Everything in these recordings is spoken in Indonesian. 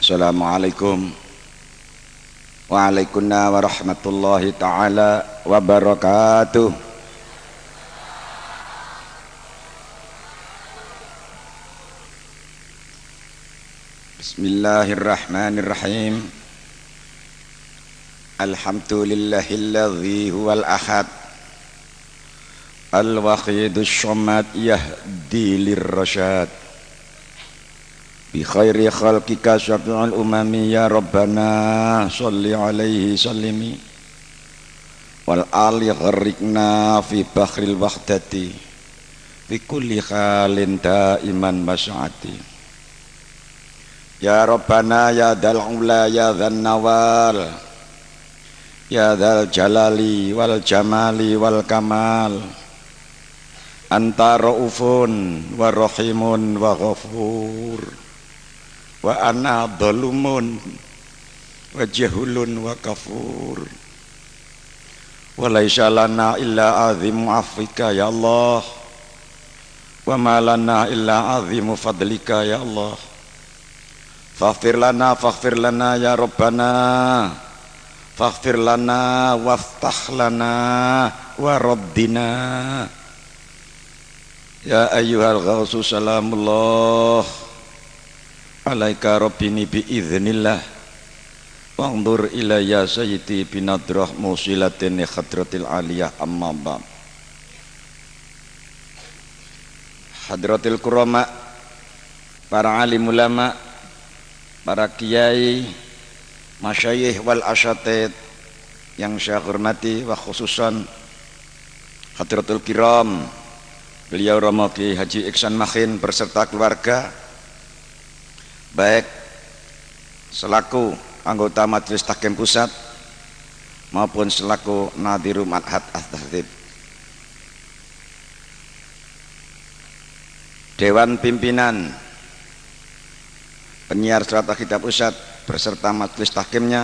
Assalamualaikum waalaikumsalam warahmatullahi ta'ala wabarakatuh. Bismillahirrahmanirrahim. Alhamdulillahilladzi huwal ahad al-wahidus shamad yahdi lirrasyad bi khairi khalqika syafi'ul umami ya rabbana sholli alaihi sallimi wal ali gharriqna fi bakhril wahdati fi kulli khalin daiman mas'ati ya rabbana ya dzal ula ya dzan nawal ya dzal jalali wal jamali wal kamal anta raufun wa rahimun wa ghafur wa ana dhalumun wa jahulun wa kafur wa laisa lana illa azimu afika ya Allah wa ma lana illa azimu fadlika ya Allah faghfir lana ya Rabbana faghfir lana waftah lana wa raddina ya ayyuhal ghausu salamullah alaika rabbini biiznillah wa'ndur ilayya sayyidi binadrah musilatin khadratil aliyah amma ba'd. Hadratil kurama, para alim ulama, para kiai, masyayikh wal asyatid yang saya hormati, wa khususan hadratul kiram beliau Romo Ki Haji Iksan Makhin berserta keluarga, baik selaku anggota Majelis Tahkim Pusat maupun selaku Nadhiru Ma'had At-Tahdhib, Dewan Pimpinan Penyiar Surat Al-Kitab Pusat beserta Majelis Tahkimnya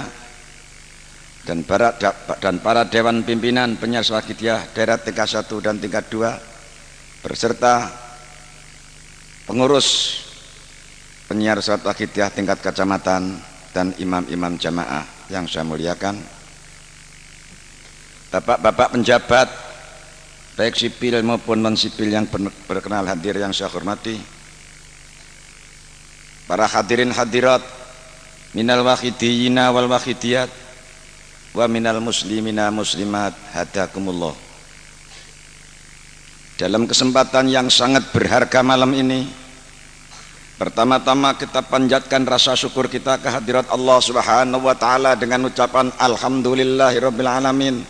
dan para Dewan Pimpinan Penyiar Surat Al-Kitab daerah tingkat 1 dan tingkat 2 beserta pengurus penyiar Surat Al-Kitab tingkat kecamatan dan imam-imam jamaah yang saya muliakan, bapak-bapak penjabat baik sipil maupun non sipil yang berkenan hadir yang saya hormati, para hadirin hadirat minal wahidiyina wal wahidiyat wa minal muslimina muslimat hadakumullah. Dalam kesempatan yang sangat berharga malam ini, pertama-tama kita panjatkan rasa syukur kita kehadirat Allah Subhanahu wa taala dengan ucapan alhamdulillahirabbil alamin,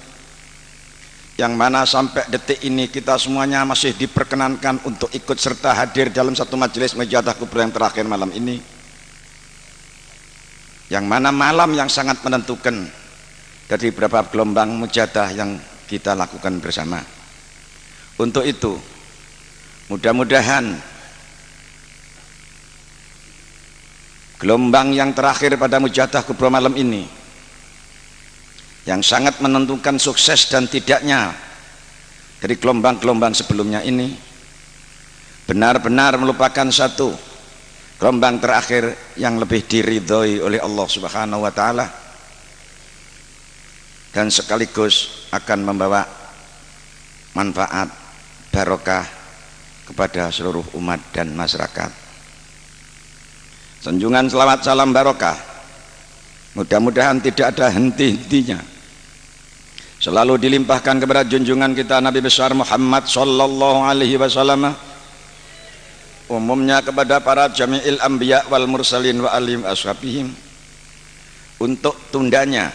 yang mana sampai detik ini kita semuanya masih diperkenankan untuk ikut serta hadir dalam satu majelis mujadah kubra yang terakhir malam ini, yang mana malam yang sangat menentukan dari beberapa gelombang mujadah yang kita lakukan bersama. Untuk itu mudah-mudahan gelombang yang terakhir pada mujadah kubra malam ini yang sangat menentukan sukses dan tidaknya dari gelombang-gelombang sebelumnya ini benar-benar merupakan satu gelombang terakhir yang lebih diridhoi oleh Allah Subhanahu wa taala dan sekaligus akan membawa manfaat barokah kepada seluruh umat dan masyarakat. Sanjungan selawat salam barokah mudah-mudahan tidak ada henti-hentinya selalu dilimpahkan kepada junjungan kita Nabi besar Muhammad sallallahu alaihi wasallam, umumnya kepada para jami'il anbiya wal mursalin wa alim ashabihim, untuk tundanya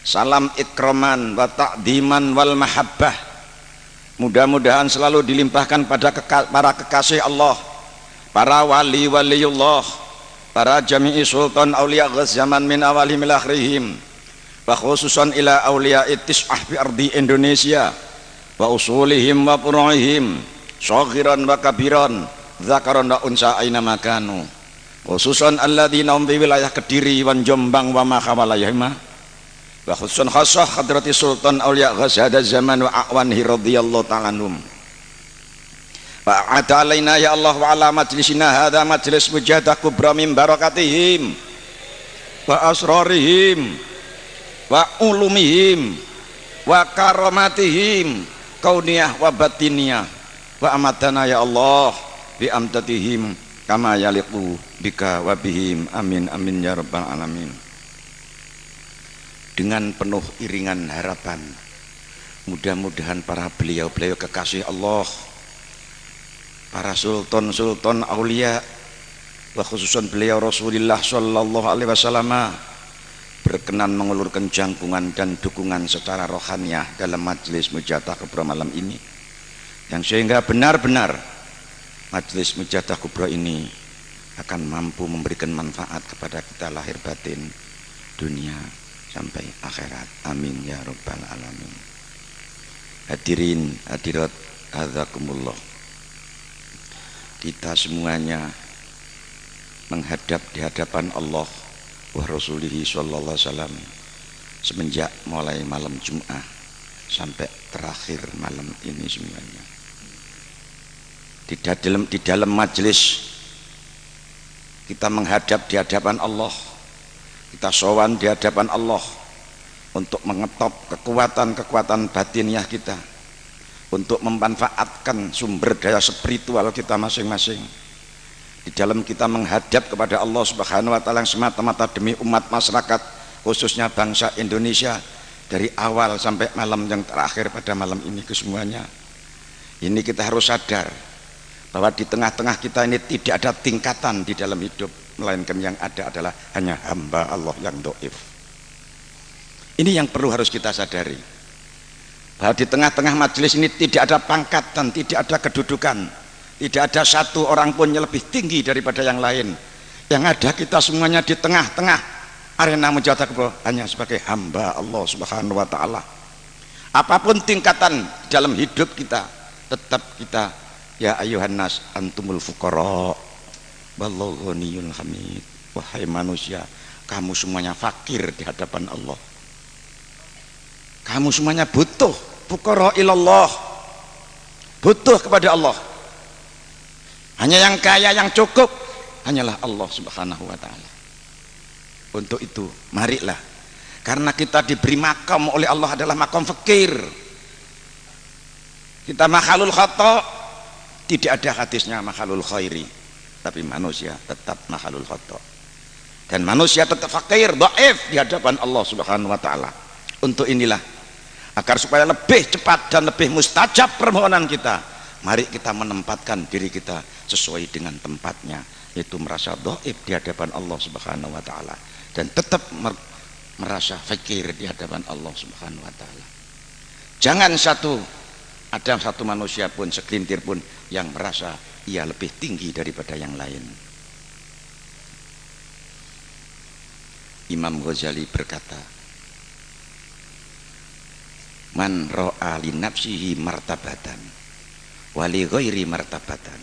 salam ikraman wa ta'diman wal mahabbah mudah-mudahan selalu dilimpahkan pada para kekasih Allah, para wali-waliullah, para jami'i sultan awliya zaman min awalihim ila akhirihim, wa khususan ila awliya tis'ah fi ardi Indonesia wa usulihim wa furu'ihim saghiran wa kabiran dzakaran wa unsa aina makanu, khususan alladzina hum fi wilayah Kediri wan Jombang wa ma hawalayhima, wa khususan khasah hadrati sultan awliya ghazada zaman wa a'wanhi radhiyallahu ta'ala anhum. Fa'ata alaina ya Allah wa ala majlisina hadha majlis mujadah kubra min barakatihim wa asrarihim wa ulumihim wa karamatihim kauniyah wa batiniyah wa amatana ya Allah bi amtatihim kama yaliqu bika wa bihim amin amin ya rabbal alamin. Dengan penuh iringan harapan, mudah-mudahan para beliau-beliau kekasih Allah, para sultan-sultan aulia, wa khususan beliau Rasulullah sallallahu alaihi wasallam berkenan mengulurkan jangkungan dan dukungan secara rohaniah dalam majelis Mujadah Kubro malam ini, yang sehingga benar-benar majelis Mujadah Kubro ini akan mampu memberikan manfaat kepada kita lahir batin, dunia sampai akhirat. Amin ya rabbal alamin. Hadirin hadirat hadzakumullah, kita semuanya menghadap di hadapan Allah wa Rasulihi sallallahu alaihi wasallam semenjak mulai malam Jumat sampai terakhir malam ini semuanya. Di dalam majelis kita menghadap di hadapan Allah, kita sowan di hadapan Allah untuk mengetop kekuatan-kekuatan batiniah kita, untuk memanfaatkan sumber daya spiritual kita masing-masing. Di dalam kita menghadap kepada Allah Subhanahu wa taala yang semata-mata demi umat masyarakat, khususnya bangsa Indonesia, dari awal sampai malam yang terakhir pada malam ini kesemuanya. Ini kita harus sadar bahwa di tengah-tengah kita ini tidak ada tingkatan di dalam hidup, melainkan yang ada adalah hanya hamba Allah yang dhaif. Ini yang perlu harus kita sadari, bahwa di tengah-tengah majelis ini tidak ada pangkat dan tidak ada kedudukan, tidak ada satu orang pun yang lebih tinggi daripada yang lain. Yang ada kita semuanya di tengah-tengah arena Mujadah Kubro hanya sebagai hamba Allah Subhanahu wa taala. Apapun tingkatan dalam hidup kita, tetap kita ya ayuhan nas antumul fuqara wallahu ghaniyul hamid. Wahai manusia, kamu semuanya fakir di hadapan Allah. Kamu semuanya butuh, fuqara ilallah, butuh kepada Allah. Hanya yang kaya, yang cukup hanyalah Allah Subhanahu wa taala. Untuk itu marilah, karena kita diberi makam oleh Allah adalah makam fakir, kita makhlul khata, tidak ada hadisnya makhlul khairi, tapi manusia tetap makhlul khata, dan manusia tetap fakir, dhaif di hadapan Allah Subhanahu wa taala. Untuk inilah, agar supaya lebih cepat dan lebih mustajab permohonan kita, mari kita menempatkan diri kita sesuai dengan tempatnya, yaitu merasa dhaif di hadapan Allah Subhanahu wa taala dan tetap merasa fakir di hadapan Allah Subhanahu wa taala. Jangan ada satu manusia pun, segelintir pun yang merasa ia lebih tinggi daripada yang lain. Imam Ghazali berkata, man ra'a li nafsihi martabatan wa li ghairi martabatan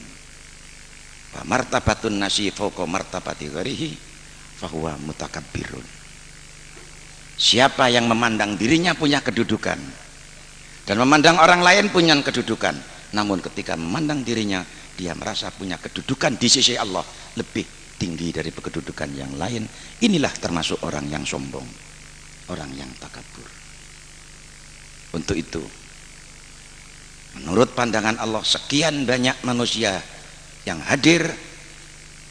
wa martabatun nasi fawqa martabati ghairihi fahuwa mutakabbirun. Siapa yang memandang dirinya punya kedudukan dan memandang orang lain punya kedudukan, namun ketika memandang dirinya dia merasa punya kedudukan di sisi Allah lebih tinggi dari kedudukan yang lain, inilah termasuk orang yang sombong, orang yang takabur. Untuk itu, menurut pandangan Allah, sekian banyak manusia yang hadir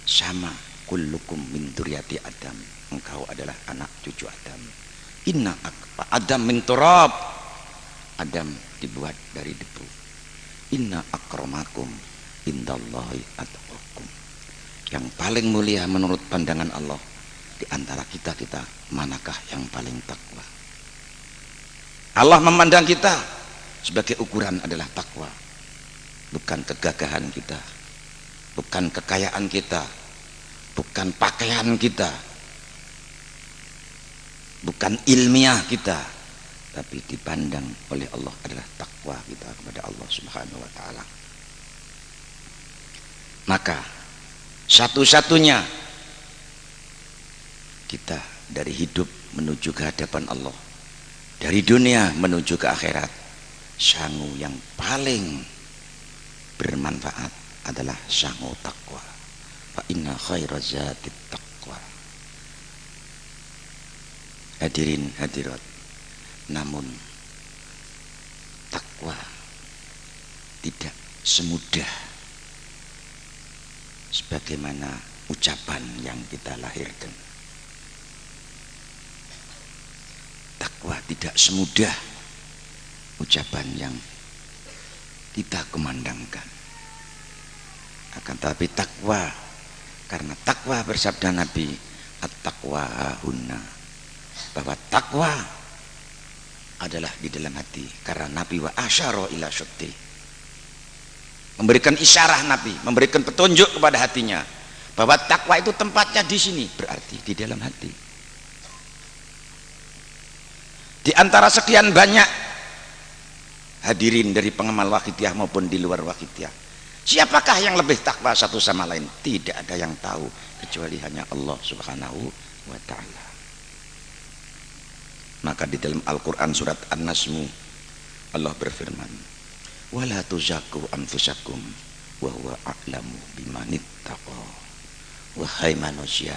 sama, kullukum min dzurriyyati Adam, engkau adalah anak cucu Adam. Inna Adam min turab, Adam dibuat dari debu. Inna akramakum indallahi atqakum, yang paling mulia menurut pandangan Allah di antara kita manakah yang paling takwa? Allah memandang kita sebagai ukuran adalah takwa, bukan kegagahan kita, bukan kekayaan kita, bukan pakaian kita, bukan ilmiah kita, tapi dipandang oleh Allah adalah takwa kita kepada Allah Subhanahu wa taala. Maka satu-satunya kita dari hidup menuju ke hadapan Allah, dari dunia menuju ke akhirat, sangu yang paling bermanfaat adalah sangu takwa. Fa inna khairaz zatit taqwa. Hadirin hadirat, namun takwa tidak semudah sebagaimana ucapan yang kita lahirkan. Takwa tidak semudah ucapan yang kita kumandangkan. Akan tetapi takwa, karena takwa bersabda Nabi, at-taqwa hahuna, bahwa takwa adalah di dalam hati. Karena Nabi wa asyara ila syutti, memberikan isyarah Nabi, memberikan petunjuk kepada hatinya bahwa takwa itu tempatnya di sini, berarti di dalam hati. Di antara sekian banyak hadirin dari pengamal Waqidiyah maupun di luar Waqidiyah, siapakah yang lebih takwa satu sama lain? Tidak ada yang tahu kecuali hanya Allah Subhanahu wa ta'ala. Maka di dalam Al-Quran surat An-Nasmu Allah berfirman, wala tuzaku anfusakum wa huwa a'lamu bimanittaqa. Wahai manusia,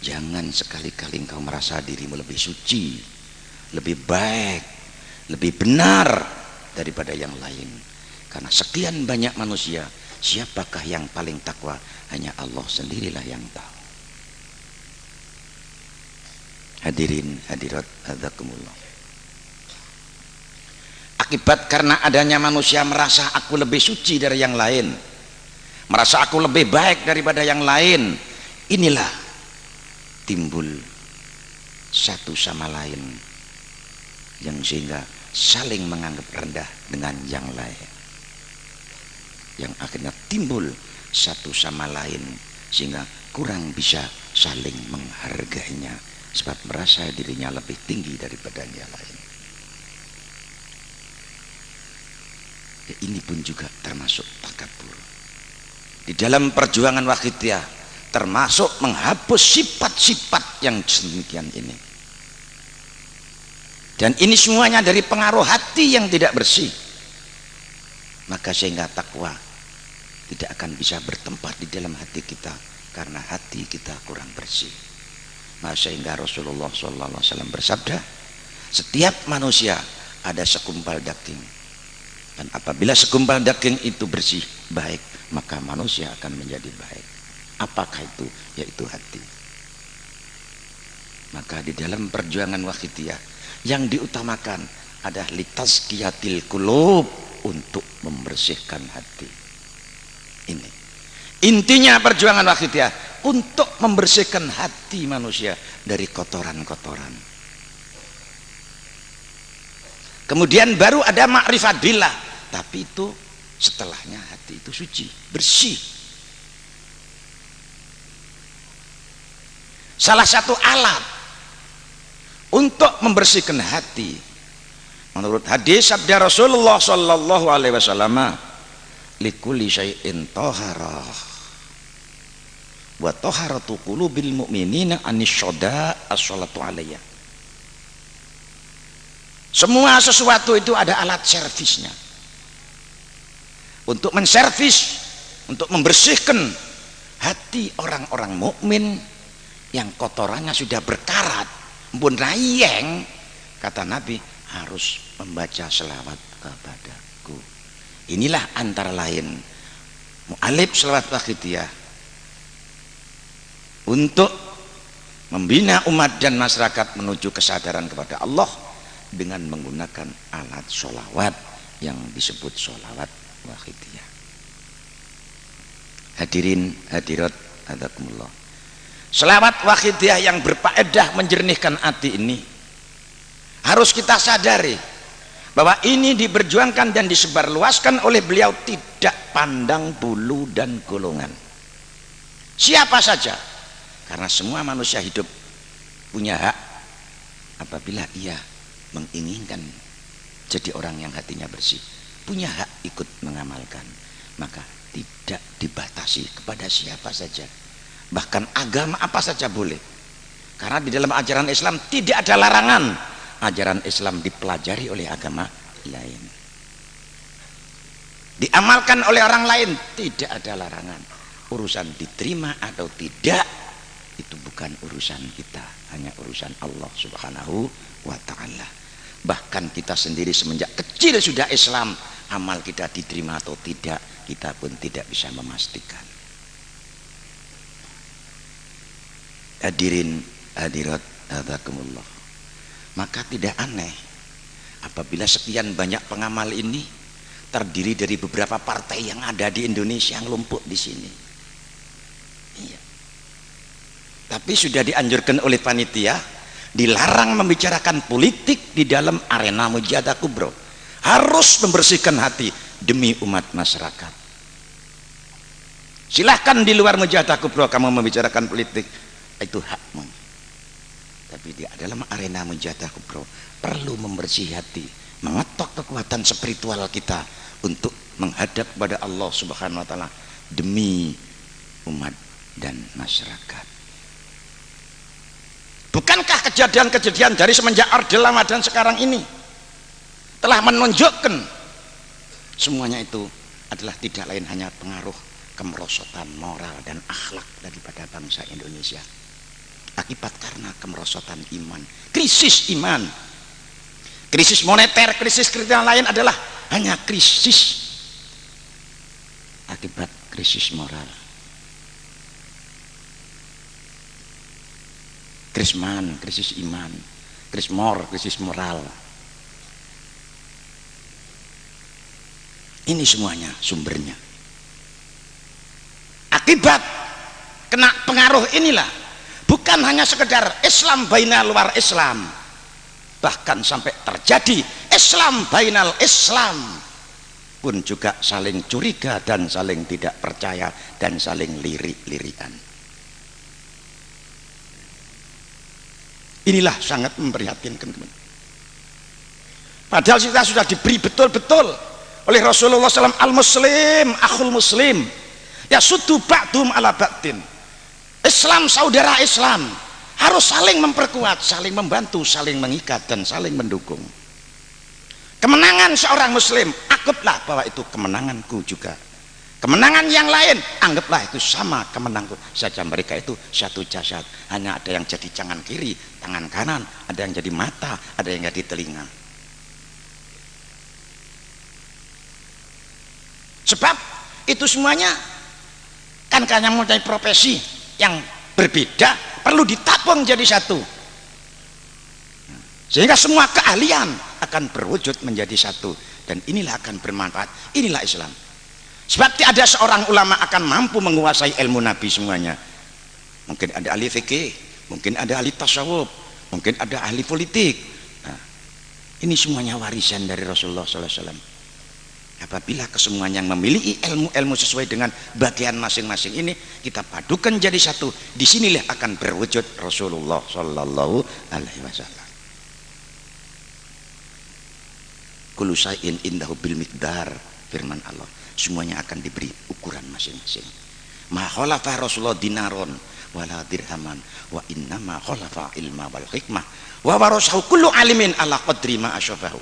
jangan sekali-kali engkau merasa dirimu lebih suci, lebih baik, lebih benar daripada yang lain. Karena sekian banyak manusia, siapakah yang paling takwa? Hanya Allah sendirilah yang tahu. Hadirin hadirat hadzakumullah. Akibat karena adanya manusia merasa aku lebih suci dari yang lain, merasa aku lebih baik daripada yang lain, inilah timbul satu sama lain yang sehingga saling menganggap rendah dengan yang lain, yang akhirnya timbul satu sama lain sehingga kurang bisa saling menghargainya sebab merasa dirinya lebih tinggi daripada yang lain. Ya, ini pun juga termasuk takabur. Di dalam perjuangan Waqidiyah termasuk menghapus sifat-sifat yang sedemikian ini. Dan ini semuanya dari pengaruh hati yang tidak bersih. Maka sehingga takwa tidak akan bisa bertempat di dalam hati kita karena hati kita kurang bersih. Maka sehingga Rasulullah SAW bersabda, setiap manusia ada segumpal daging, dan apabila segumpal daging itu bersih, baik, maka manusia akan menjadi baik. Apakah itu? Yaitu hati. Maka di dalam perjuangan Waqidiyah yang diutamakan adalah litazkiyatil qulub, untuk membersihkan hati. Ini intinya perjuangan Waqidiyah, untuk membersihkan hati manusia dari kotoran-kotoran. Kemudian baru ada ma'rifat billah, tapi itu setelahnya hati itu suci, bersih. Salah satu alat untuk membersihkan hati menurut hadis sabda Rasulullah sallallahu alaihi wasallam, likulli syai'in taharah wa taharatu qulubil mu'minina anisyada as-salatu alayya. Semua sesuatu itu ada alat servisnya untuk menservis, untuk membersihkan hati orang-orang mukmin yang kotorannya sudah berkarat, pun rayeng. Kata Nabi, harus membaca selawat kepadaku. Inilah antara lain mu'alif selawat Waqidiyah untuk membina umat dan masyarakat menuju kesadaran kepada Allah dengan menggunakan alat sholawat yang disebut sholawat Waqidiyah. Hadirin hadirat hadzakumullah, selawat Waqidiyah yang berfaedah menjernihkan hati ini harus kita sadari bahwa ini diperjuangkan dan disebarluaskan oleh beliau tidak pandang bulu dan golongan, siapa saja, karena semua manusia hidup punya hak apabila ia menginginkan jadi orang yang hatinya bersih, punya hak ikut mengamalkan, maka tidak dibatasi kepada siapa saja, bahkan agama apa saja boleh. Karena di dalam ajaran Islam tidak ada larangan ajaran Islam dipelajari oleh agama lain, diamalkan oleh orang lain, tidak ada larangan. Urusan diterima atau tidak itu bukan urusan kita, hanya urusan Allah Subhanahu wa ta'ala. Bahkan kita sendiri semenjak kecil sudah Islam, amal kita diterima atau tidak kita pun tidak bisa memastikan. Hadirin hadirat hadzakumullah, maka tidak aneh apabila sekian banyak pengamal ini terdiri dari beberapa partai yang ada di Indonesia yang lumpuh di sini. Iya. Tapi sudah dianjurkan oleh panitia, dilarang membicarakan politik di dalam arena Mujahadah Kubro. Harus membersihkan hati demi umat masyarakat. Silahkan di luar Mujahadah Kubro kamu membicarakan politik, itu hakmu. Tapi di dalam arena Mujahadah Kubro perlu membersih hati, mengetok kekuatan spiritual kita untuk menghadap kepada Allah Subhanahu wa ta'ala demi umat dan masyarakat. Bukankah kejadian-kejadian dari semenjak Orde Lama dan sekarang ini telah menunjukkan semuanya itu adalah tidak lain hanya pengaruh kemerosotan moral dan akhlak daripada bangsa Indonesia, akibat karena kemerosotan iman, krisis iman, krisis moneter, krisis lain adalah hanya krisis akibat krisis moral. Krisman, krisis iman, krisis moral. Ini semuanya sumbernya. Akibat kena pengaruh inilah, bukan hanya sekedar Islam bainal luar Islam, bahkan sampai terjadi Islam bainal Islam pun juga saling curiga dan saling tidak percaya dan saling lirik-lirikan. Inilah sangat memprihatinkan. Padahal kita sudah diberi betul-betul oleh Rasulullah SAW, al-muslim akhul muslim ya sudu ba'dum ala ba'din. Islam saudara Islam, harus saling memperkuat, saling membantu, saling mengikat dan saling mendukung. Kemenangan seorang muslim, anggaplah bahwa itu kemenanganku juga. Kemenangan yang lain, anggaplah itu sama kemenanganku saja. Mereka itu satu jasad, hanya ada yang jadi tangan kiri, tangan kanan, ada yang jadi mata, ada yang jadi telinga. Sebab itu semuanya kan karena mempunyai profesi yang berbeda, perlu ditabung jadi satu, sehingga semua keahlian akan berwujud menjadi satu, dan inilah akan bermanfaat. Inilah Islam. Sebab tidak ada seorang ulama akan mampu menguasai ilmu Nabi semuanya. Mungkin ada ahli fikih, mungkin ada ahli tasawuf, mungkin ada ahli politik. Nah, ini semuanya warisan dari Rasulullah SAW. Apabila kesemuanya yang memiliki ilmu-ilmu sesuai dengan bagian masing-masing ini kita padukan jadi satu, disinilah akan berwujud Rasulullah Sallallahu Alaihi Wasallam. Kullu syai'in indahu bil miqdar, firman Allah. Semuanya akan diberi ukuran masing-masing. Ma khalafa Rasulullah dinaron wala dirhaman wa inna ma khalafa ilma wal hikmah wa warasahu kullu alimin ala qadri ma asyafahu.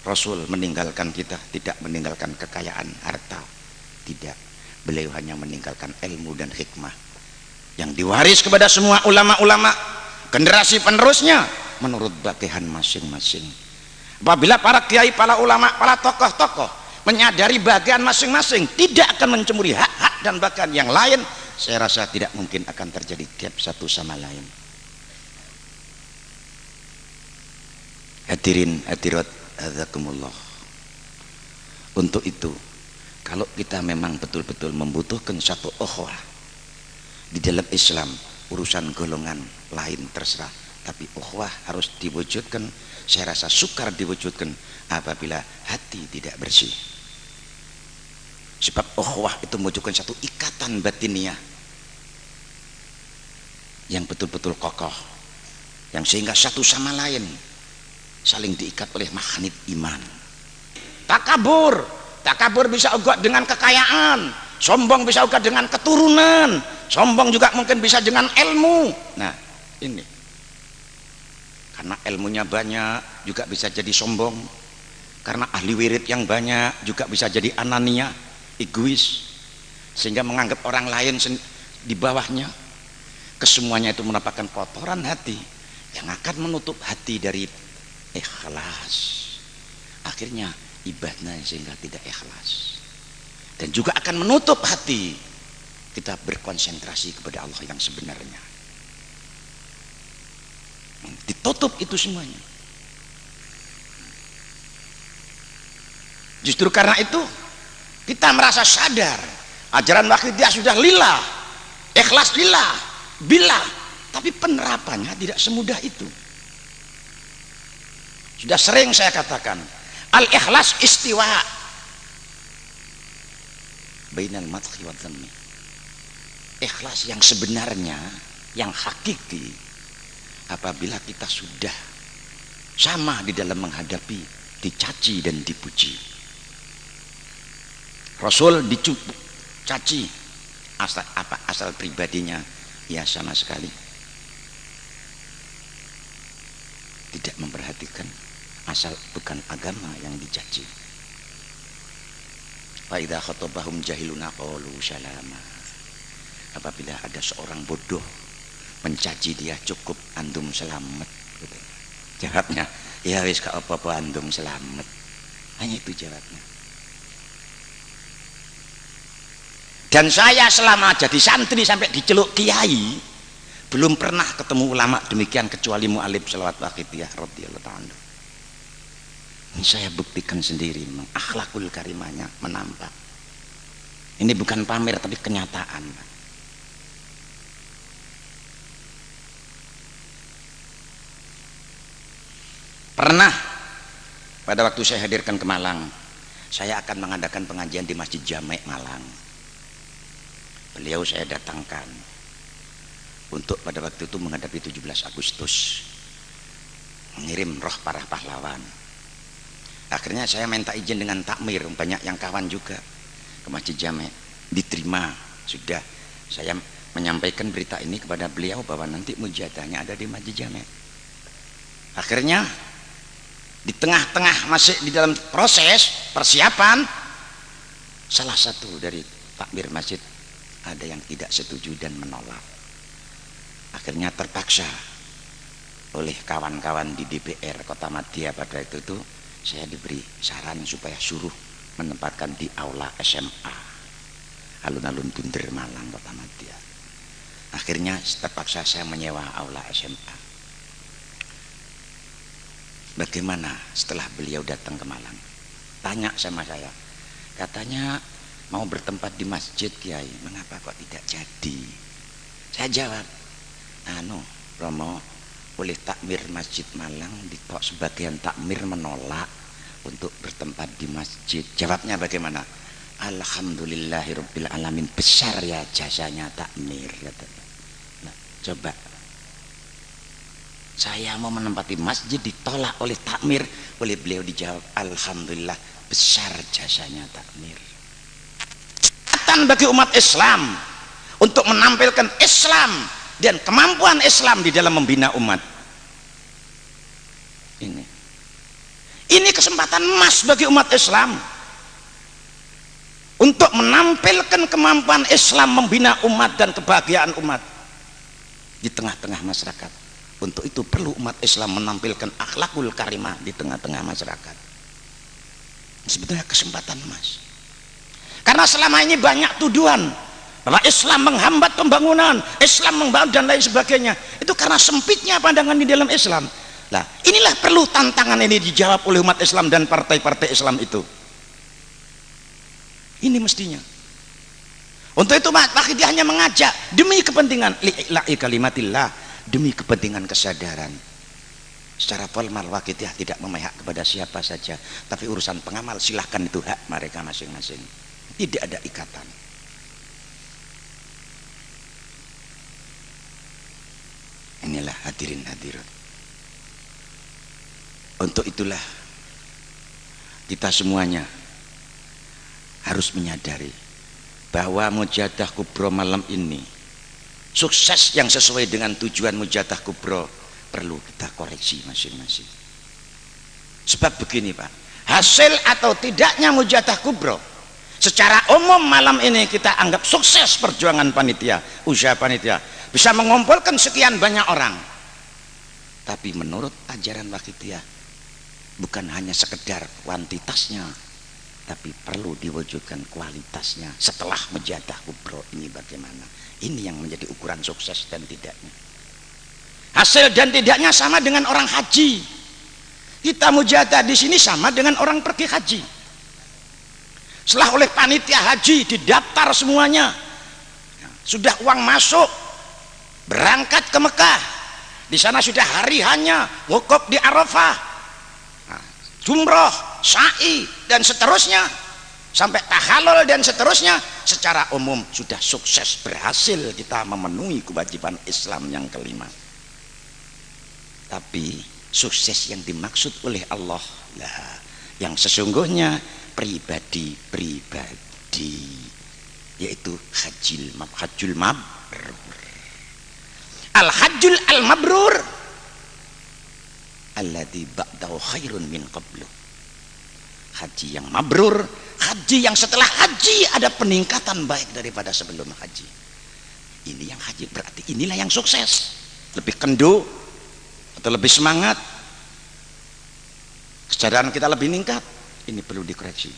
Rasul meninggalkan kita tidak meninggalkan kekayaan harta, tidak. Beliau hanya meninggalkan ilmu dan hikmah yang diwaris kepada semua ulama-ulama generasi penerusnya menurut bagian masing-masing. Apabila para kiai, para ulama, para tokoh-tokoh menyadari bagian masing-masing, tidak akan mencemuri hak-hak dan bagian yang lain, saya rasa tidak mungkin akan terjadi gap satu sama lain. Hadirin hadirat hadzakumullah. Untuk itu, kalau kita memang betul-betul membutuhkan satu ukhuwah di dalam Islam, urusan golongan lain terserah, tapi ukhuwah harus diwujudkan. Saya rasa sukar diwujudkan apabila hati tidak bersih. Sebab ukhuwah itu mewujudkan satu ikatan batiniah yang betul-betul kokoh, yang sehingga satu sama lain saling diikat oleh magnet iman. Takabur bisa juga dengan kekayaan, sombong bisa juga dengan keturunan, sombong juga mungkin bisa dengan ilmu. Nah ini karena ilmunya banyak juga bisa jadi sombong, karena ahli wirid yang banyak juga bisa jadi anania, egois, sehingga menganggap orang lain di bawahnya. kesemuanya itu merupakan kotoran hati yang akan menutup hati dari ikhlas. Akhirnya ibadah sehingga tidak ikhlas, dan juga akan menutup hati kita berkonsentrasi kepada Allah yang sebenarnya. Ditutup itu semuanya. Justru karena itu kita merasa sadar ajaran Wahidiyah sudah lillah, ikhlas lillah, billah, tapi penerapannya tidak semudah itu. Sudah sering saya katakan, al-ikhlas istiwa bainal madhi wa dhammi. Ikhlas yang sebenarnya, yang hakiki, apabila kita sudah sama di dalam menghadapi dicaci dan dipuji. Rasul dicaci, asal pribadinya ya sama sekali tidak memperhatikan, asal bukan agama yang dicaci. Fa idza khatabahum jahiluna qalu salama. Apabila ada seorang bodoh mencaci dia, cukup antum selamat gitu. Jawabnya ya wis gak apa-apa antum selamat, hanya itu jawabnya. Dan saya selama jadi santri sampai diceluk kiai belum pernah ketemu ulama demikian kecuali Mu'allim Shalawat Wahidiyah radhiyallahu ta'ala. Ini saya buktikan sendiri, memang akhlakul karimahnya menampak. Ini bukan pamer tapi kenyataan. Pernah pada waktu saya hadirkan ke Malang, saya akan mengadakan pengajian di Masjid Jamek Malang. Beliau saya datangkan untuk pada waktu itu menghadapi 17 Agustus, mengirim roh para pahlawan. Akhirnya saya minta izin dengan takmir, banyak yang kawan juga ke Masjid Jamek, diterima. Sudah saya menyampaikan berita ini kepada beliau bahwa nanti mujadahnya ada di Masjid Jamek. Akhirnya di tengah-tengah masih di dalam proses persiapan, salah satu dari takmir masjid ada yang tidak setuju dan menolak. Akhirnya terpaksa oleh kawan-kawan di DPR Kota Madya pada itu saya diberi saran supaya suruh menempatkan di aula SMA alun-alun Bunder Malang Kota Madya. Akhirnya terpaksa saya menyewa aula SMA. Bagaimana setelah beliau datang ke Malang? Tanya sama saya, katanya mau bertempat di masjid Kiai, mengapa kok tidak jadi? Saya jawab, Romo, oleh takmir Masjid Malang kok sebagian takmir menolak untuk bertempat di masjid. Jawabnya bagaimana? Alhamdulillahirabbil alamin, besar ya jasanya takmir. Nah, coba saya mau menempati masjid ditolak oleh takmir, oleh beliau dijawab alhamdulillah, besar jasanya takmir. Bagi umat Islam untuk menampilkan Islam dan kemampuan Islam di dalam membina umat ini kesempatan emas bagi umat Islam untuk menampilkan kemampuan Islam membina umat dan kebahagiaan umat di tengah-tengah masyarakat. Untuk itu perlu umat Islam menampilkan akhlakul karimah di tengah-tengah masyarakat. Sebetulnya kesempatan emas. Karena selama ini banyak tuduhan bahwa Islam menghambat pembangunan, Islam membangun dan lain sebagainya. Itu karena sempitnya pandangan di dalam Islam. Nah, inilah perlu tantangan ini dijawab oleh umat Islam dan partai-partai Islam itu. Ini mestinya. Untuk itu Wahidiyah hanya mengajak demi kepentingan li'ila'i kalimatillah, demi kepentingan kesadaran. Secara formal Wahidiyah tidak memihak kepada siapa saja, tapi urusan pengamal silahkan, itu hak mereka masing-masing. Tidak ada ikatan. Inilah hadirin hadirat. Untuk itulah kita semuanya harus menyadari bahwa Mujadah Kubro malam ini sukses yang sesuai dengan tujuan Mujadah Kubro perlu kita koreksi masing-masing. Sebab begini Pak, hasil atau tidaknya Mujadah Kubro Secara umum malam ini kita anggap sukses perjuangan panitia, usaha panitia bisa mengumpulkan sekian banyak orang. Tapi menurut ajaran Wakitiyah bukan hanya sekedar kuantitasnya, tapi perlu diwujudkan kualitasnya. Setelah Mujahadah Kubro ini bagaimana? Ini yang menjadi ukuran sukses dan tidaknya. Hasil dan tidaknya sama dengan orang haji. Kita mujahadah di sini sama dengan orang pergi haji. Setelah oleh panitia haji didaftar semuanya, sudah uang masuk, berangkat ke Mekah. Di sana sudah hari hanya wukuf di Arafah, jumroh, sa'i dan seterusnya, sampai tahalul dan seterusnya. Secara umum sudah sukses, berhasil kita memenuhi kewajiban Islam yang kelima. Tapi sukses yang dimaksud oleh Allah lah, yang sesungguhnya pribadi, yaitu hajjul mabrur. Al-hajjul al-mabrur alladzi ba'dahu khairun min qablu. Haji yang mabrur, haji yang setelah haji ada peningkatan baik daripada sebelum haji. Ini yang haji, berarti inilah yang sukses. Lebih kendu atau lebih semangat, kesadaran kita lebih meningkat. Ini perlu dikoreksi.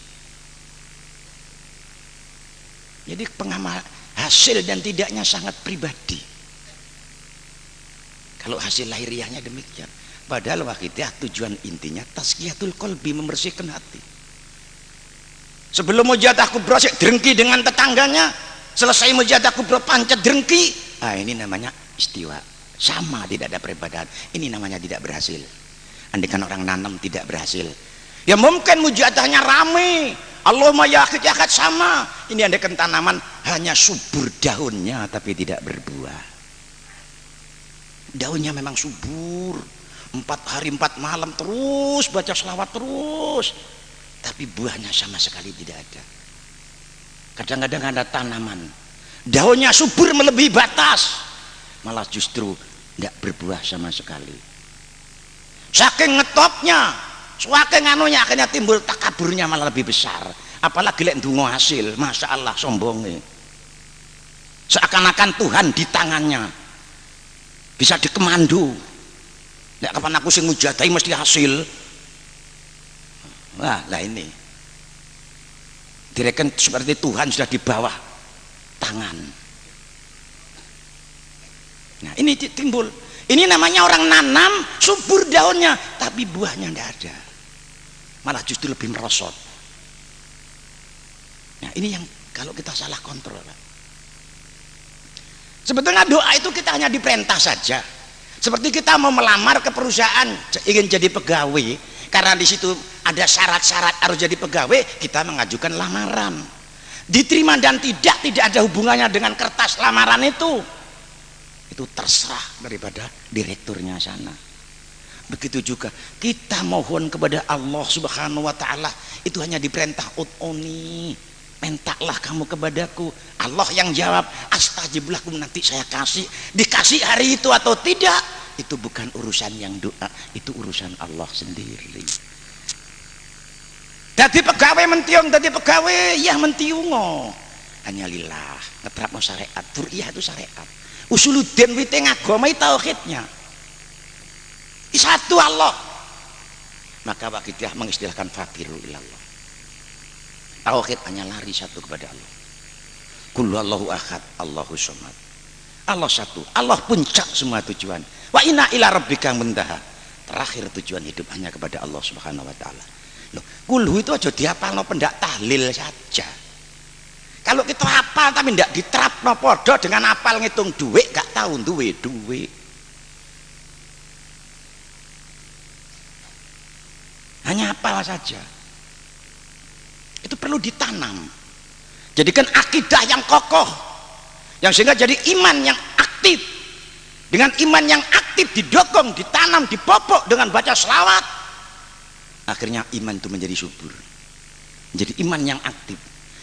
Jadi pengamal hasil dan tidaknya sangat pribadi. Kalau hasil lahiriahnya demikian, padahal Wakitiyah tujuan intinya tazkiyatul qalbi, membersihkan hati. Sebelum Mujahadah Kubro drengki dengan tetangganya, selesai Mujahadah Kubro pancet drengki, ini namanya istiwa, sama, tidak ada perbedaan. Ini namanya tidak berhasil. Andaikan orang nanam tidak berhasil, ya mungkin mujahadahnya rame, Allahumma ya akhid ya akhid sama. Ini andaikan tanaman hanya subur daunnya tapi tidak berbuah. Daunnya memang subur, 4 hari 4 malam terus baca selawat terus, tapi buahnya sama sekali tidak ada. Kadang-kadang ada tanaman daunnya subur melebihi batas, malah justru tidak berbuah sama sekali. Saking ngetopnya, saking anunya, akhirnya timbul takaburnya malah lebih besar. Apalagi lek ndonga hasil, masya Allah sombongnya. Seakan-akan Tuhan di tangannya, bisa dikemandu. Nek kapan aku sing mujadahi mesti hasil. Wah, lah ini. Direken seperti Tuhan sudah di bawah tangan. Nah, ini timbul. Ini namanya orang nanam subur daunnya tapi buahnya tidak ada, malah justru lebih merosot. Nah, ini yang kalau kita salah kontrol, Pak. Sebetulnya doa itu kita hanya diperintah saja. Seperti kita mau melamar ke perusahaan, ingin jadi pegawai, karena di situ ada syarat-syarat harus jadi pegawai, kita mengajukan lamaran. Diterima dan tidak ada hubungannya dengan kertas lamaran itu terserah daripada direkturnya sana. Begitu juga kita mohon kepada Allah Subhanahu wa Ta'ala, itu hanya diperintah ud'uni, mintalah kamu kepadaku. Allah yang jawab, astajib lakum, nanti saya kasih. Dikasih hari itu atau tidak, itu bukan urusan yang doa, itu urusan Allah sendiri. Dadi pegawai mentiung, dadi pegawai ya mentiungo, hanya lillah, ngeterapno syariat. Fur'iyah itu syariat. Usuluddin wite agama tauhidnya satu Allah. Maka Wakitiyah mengistilahkan fakiru ilallah. Tauhid hanya lari satu kepada Allah. Qul huwallahu ahad, Allahu somad. Allah satu, Allah puncak semua tujuan. Wa inna ila rabbika muntaha. Terakhir tujuan hidup hanya kepada Allah Subhanahu wa Ta'ala. Loh, kulhu itu aja dihafalno pendak tahlil saja. Kalau kita hafal tapi tidak diterapno podo dengan hafal ngitung duit, gak tahu duit. Hanya hafal saja. Itu perlu ditanam. Jadikan akidah yang kokoh, yang sehingga jadi iman yang aktif. Dengan iman yang aktif didokong, ditanam, dipopok dengan baca selawat, akhirnya iman itu menjadi subur, menjadi iman yang aktif.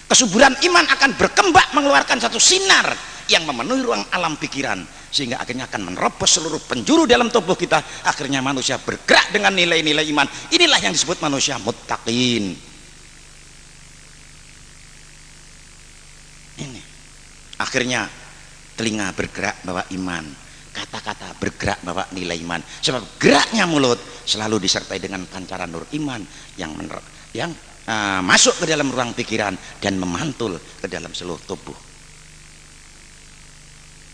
Kesuburan iman akan berkembang mengeluarkan satu sinar yang memenuhi ruang alam pikiran, sehingga akhirnya akan menerobos seluruh penjuru dalam tubuh kita. Akhirnya manusia bergerak dengan nilai-nilai iman. Inilah yang disebut manusia muttaqin. Akhirnya telinga bergerak bawa iman, kata-kata bergerak bawa nilai iman. Sebab geraknya mulut selalu disertai dengan pancaran nur iman yang masuk ke dalam ruang pikiran dan memantul ke dalam seluruh tubuh.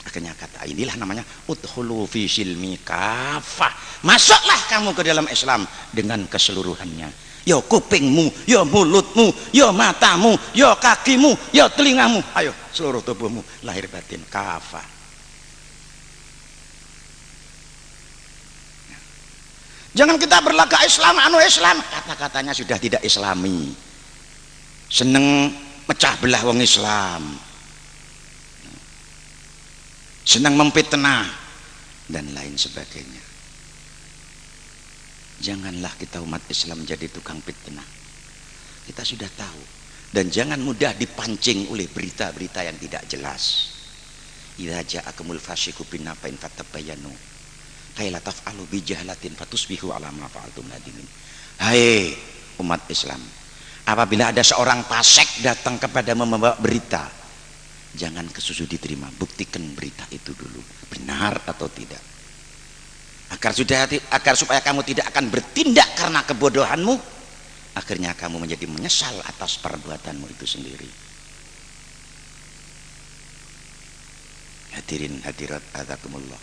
Akhirnya kata inilah namanya udkhulu fi silmi kafah. Masuklah kamu ke dalam Islam dengan keseluruhannya. Ya kupingmu, ya mulutmu, ya matamu, ya kakimu, ya telingamu, ayo seluruh tubuhmu, lahir batin kafah. Jangan kita berlagak Islam, Islam, kata-katanya sudah tidak islami. Seneng mecah belah wong Islam, senang memfitnah dan lain sebagainya. Janganlah kita umat Islam jadi tukang fitnah. Kita sudah tahu. Dan jangan mudah dipancing oleh berita-berita yang tidak jelas. Idza ja'akumul fasiqu binaba'in fatabayyanu kay la taf'alu bi jahlatin fatusbihu 'ala ma fa'altum nadimin. Hai umat Islam, apabila ada seorang fasik datang kepada membawa berita, jangan kesusu diterima, buktikan berita itu dulu benar atau tidak, agar supaya kamu tidak akan bertindak karena kebodohanmu, akhirnya kamu menjadi menyesal atas perbuatanmu itu sendiri. Hadirin hadirat azakumullah,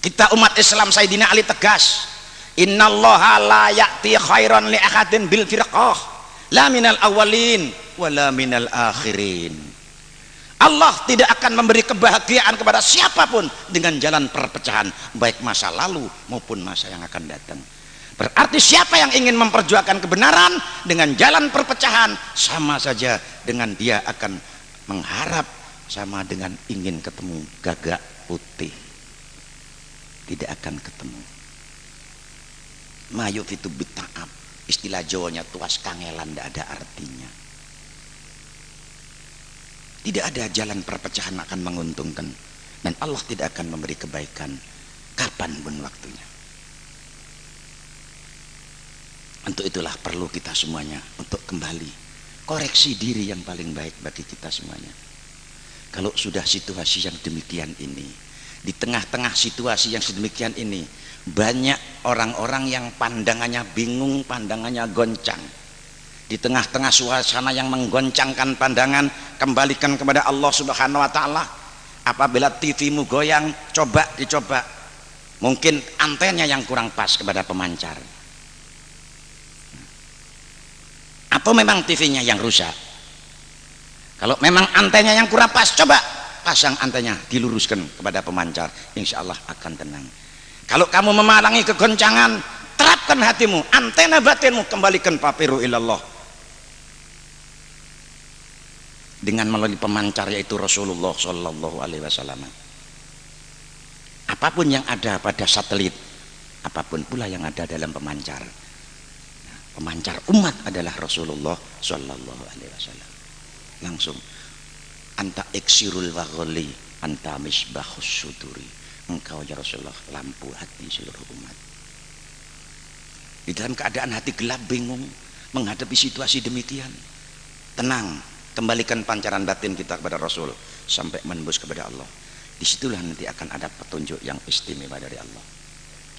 kita umat Islam Sayyidina Ali tegas, innallaha la ya'ti khairan li ahadin bil firqah la minal awwalin wala minal akhirin. Allah tidak akan memberi kebahagiaan kepada siapapun dengan jalan perpecahan, baik masa lalu maupun masa yang akan datang. Berarti siapa yang ingin memperjuangkan kebenaran dengan jalan perpecahan, sama saja dengan dia akan mengharap, sama dengan ingin ketemu gagak putih, tidak akan ketemu. Mayuf itu bita'ab, istilah Jawanya tuas kangelan, tidak ada artinya. Tidak ada jalan perpecahan akan menguntungkan, dan Allah tidak akan memberi kebaikan kapanpun waktunya. Untuk itulah perlu kita semuanya untuk kembali koreksi diri yang paling baik bagi kita semuanya. Kalau sudah situasi yang demikian ini, di tengah-tengah situasi yang sedemikian ini, banyak orang-orang yang pandangannya bingung, pandangannya goncang. Di tengah-tengah suasana yang menggoncangkan pandangan, kembalikan kepada Allah Subhanahu wa ta'ala. Apabila TV-mu goyang, dicoba mungkin antennya yang kurang pas kepada pemancar, atau memang TV-nya yang rusak. Kalau memang antennya yang kurang pas, coba pasang antennya, diluruskan kepada pemancar, insya Allah akan tenang. Kalau kamu memalangi kegoncangan, terapkan hatimu, antena batinmu, kembalikan papiru ilallah dengan melalui pemancar, yaitu Rasulullah Shallallahu Alaihi Wasallam. Apapun yang ada pada satelit, apapun pula yang ada dalam pemancar, pemancar umat adalah Rasulullah Shallallahu Alaihi Wasallam. Langsung, anta iksirul wagholi, anta misbahus suduri, engkau ya Rasulullah lampu hati seluruh umat. Di dalam keadaan hati gelap, bingung menghadapi situasi demikian, tenang, kembalikan pancaran batin kita kepada Rasul sampai menembus kepada Allah. Disitulah nanti akan ada petunjuk yang istimewa dari Allah,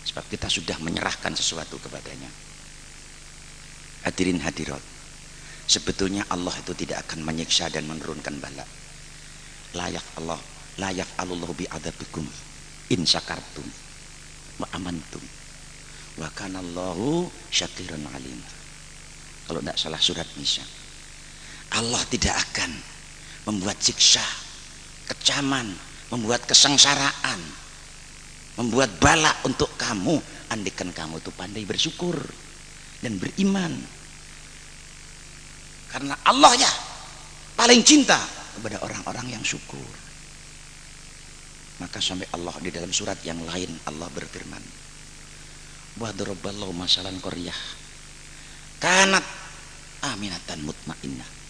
sebab kita sudah menyerahkan sesuatu kepadanya. Hadirin hadirat, sebetulnya Allah itu tidak akan menyiksa dan menurunkan bala. La yaf'alullahu bi'adabikum in syakartum wa amantum wa kanallahu syakiran alim. Kalau tidak salah surat Nisa. Allah tidak akan membuat siksa, kecaman, membuat kesengsaraan, membuat bala untuk kamu, andaikan kamu itu pandai bersyukur dan beriman. Karena Allah ya paling cinta kepada orang-orang yang syukur. Maka sampai Allah di dalam surat yang lain, Allah berfirman, wa daraballahu masalan qaryah kanat aminatan mutmainnah.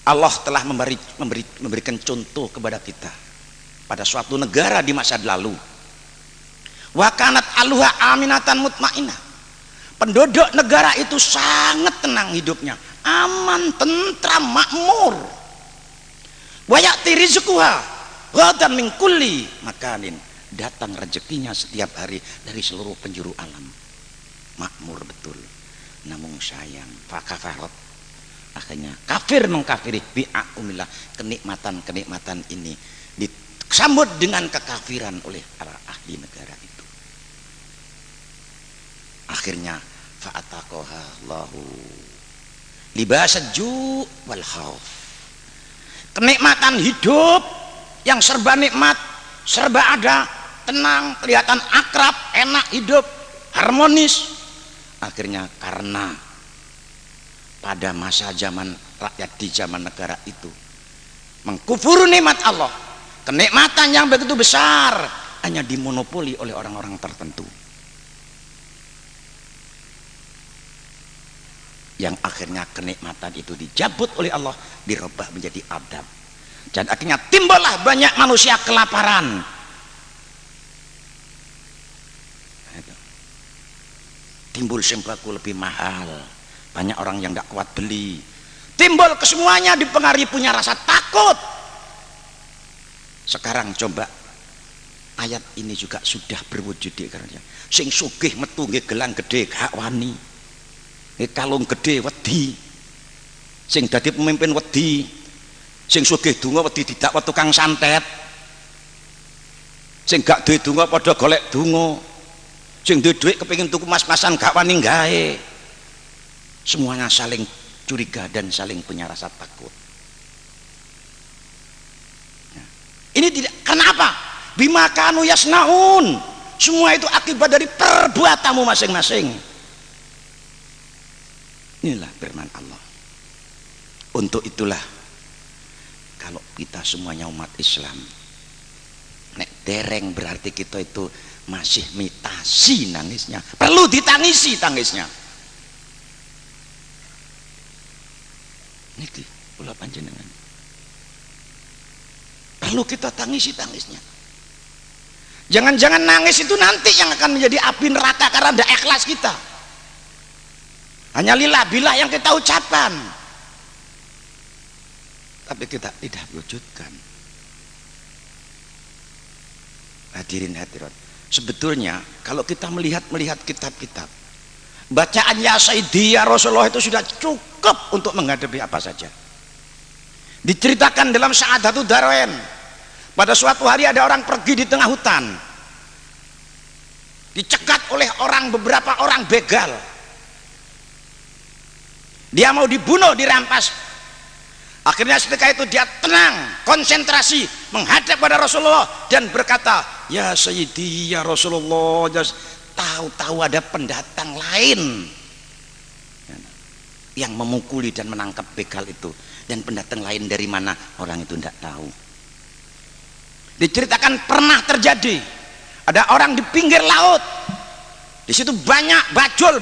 Allah telah memberikan contoh kepada kita pada suatu negara di masa lalu. Wa kanat aluha aminatan mutmainnah. Penduduk negara itu sangat tenang hidupnya, aman, tentram, makmur. wa ya'ti rizquha ghadan min kulli makanin, datang rezekinya setiap hari dari seluruh penjuru alam. Makmur betul, namun sayang fakafarat, akhirnya kafir mengkafiri bi'aumillah, kenikmatan ini disambut dengan kekafiran oleh para ahli negara itu. Akhirnya fa'ataqaha Allahu libasal ju' wal khauf, kenikmatan hidup yang serba nikmat, serba ada, tenang, kelihatan akrab, enak hidup, harmonis. Akhirnya karena pada masa zaman rakyat di zaman negara itu mengkufur nikmat Allah, kenikmatan yang begitu besar hanya dimonopoli oleh orang-orang tertentu, yang akhirnya kenikmatan itu dijabut oleh Allah, dirubah menjadi adab, dan akhirnya timbullah banyak manusia kelaparan. Timbul sembako lebih mahal, banyak orang yang tidak kuat beli, timbul kesemuanya dipengaruhi punya rasa takut. Sekarang coba ayat ini juga sudah berwujud di karena sing sugih metu nggih gelang gede gak wani, kalung gede wedi, sing dadi pemimpin wedi, sing sugih donga wedi didakwa tukang santet, sing gak duwe donga padha golek donga, sing duwe dhuwit kepengin tuku mas-masan gak wani gawe. Semuanya saling curiga dan saling punya rasa takut. Ini tidak, kenapa? Bima kanu yasnaun, semua itu akibat dari perbuatanmu masing-masing. Inilah firman Allah. Untuk itulah kalau kita semuanya umat Islam, nek dereng berarti kita itu masih mitasi nangisnya, perlu ditangisi tangisnya. Niki kula panjenengan perlu kita tangisi tangisnya. Jangan-jangan nangis itu nanti yang akan menjadi api neraka karena tidak ikhlas kita. Hanya lillah billah yang kita ucapkan, tapi kita tidak wujudkan. Hadirin hadirat, sebetulnya kalau kita melihat kitab-kitab bacaan ya Sayyidi ya Rasulullah itu sudah cukup untuk menghadapi apa saja. Diceritakan dalam Sa'adatul Darain, pada suatu hari ada orang pergi di tengah hutan, dicegat oleh beberapa orang begal, dia mau dibunuh, dirampas. Akhirnya ketika itu dia tenang, konsentrasi menghadap pada Rasulullah dan berkata, ya Sayyidi ya Rasulullah. Tahu-tahu ada pendatang lain yang memukuli dan menangkap begal itu, dan pendatang lain dari mana orang itu tidak tahu. Diceritakan pernah terjadi, ada orang di pinggir laut, di situ banyak bajul